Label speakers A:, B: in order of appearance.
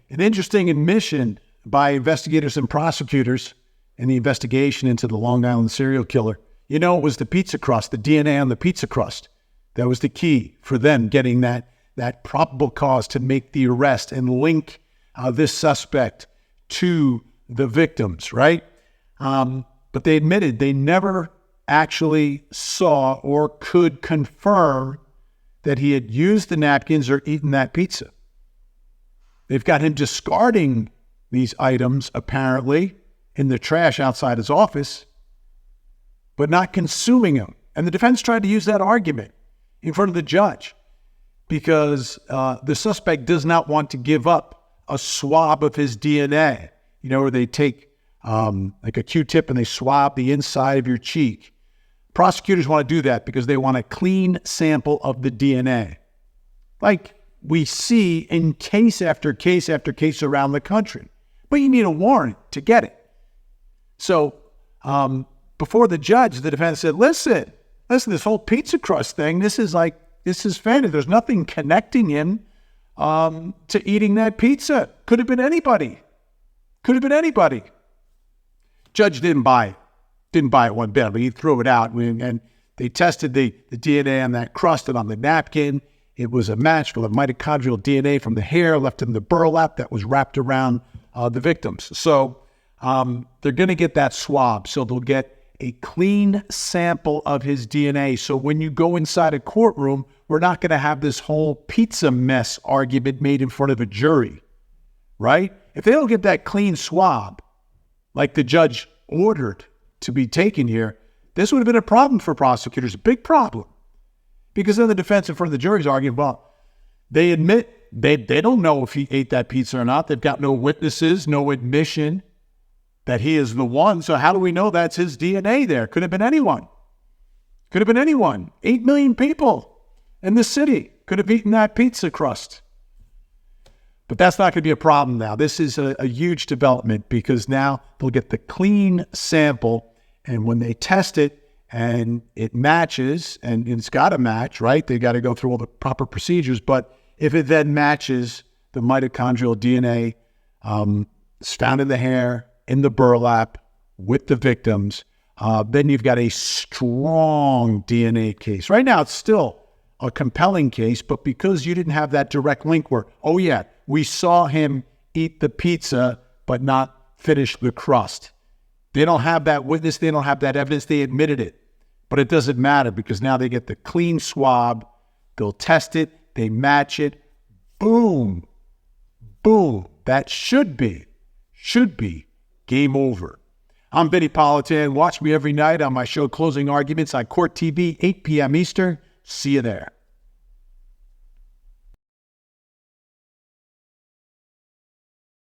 A: An interesting admission by investigators and prosecutors in the investigation into the Long Island serial killer. It was the pizza crust, the DNA on the pizza crust. That was the key for them getting that probable cause to make the arrest and link this suspect to the victims, right? But they admitted they never actually saw or could confirm that he had used the napkins or eaten that pizza. They've got him discarding these items, apparently, in the trash outside his office, but not consuming them. And the defense tried to use that argument in front of the judge because the suspect does not want to give up a swab of his DNA, where they take like a Q-tip and they swab the inside of your cheek. Prosecutors want to do that because they want a clean sample of the DNA, like we see in case after case after case around the country. But you need a warrant to get it. So before the judge, the defense said, listen, this whole pizza crust thing, this is fantasy. There's nothing connecting him to eating that pizza. Could have been anybody. Judge didn't buy it. Didn't buy it one bit, but he threw it out. And they tested the DNA on that crust and on the napkin. It was a match for the mitochondrial DNA from the hair left in the burlap that was wrapped around the victims. So they're going to get that swab. So they'll get a clean sample of his DNA. So when you go inside a courtroom, we're not going to have this whole pizza mess argument made in front of a jury, right? If they don't get that clean swab, like the judge ordered to be taken here, this would have been a problem for prosecutors, a big problem. Because then the defense in front of the jury is arguing, well, they admit they don't know if he ate that pizza or not. They've got no witnesses, no admission that he is the one. So how do we know that's his DNA there? Could have been anyone. 8 million people in the city could have eaten that pizza crust. But that's not going to be a problem now. This is a huge development because now they'll get the clean sample, and when they test it and it matches, and it's got to match, right? They got to go through all the proper procedures. But if it then matches the mitochondrial DNA it's found in the hair, in the burlap, with the victims, then you've got a strong DNA case. Right now, it's still a compelling case, but because you didn't have that direct link where, oh yeah, we saw him eat the pizza, but not finish the crust. They don't have that witness. They don't have that evidence. They admitted it. But it doesn't matter because now they get the clean swab. They'll test it. They match it. Boom. Boom. That should be game over. I'm Benny Politan. Watch me every night on my show Closing Arguments on Court TV, 8 p.m. Eastern. See you there.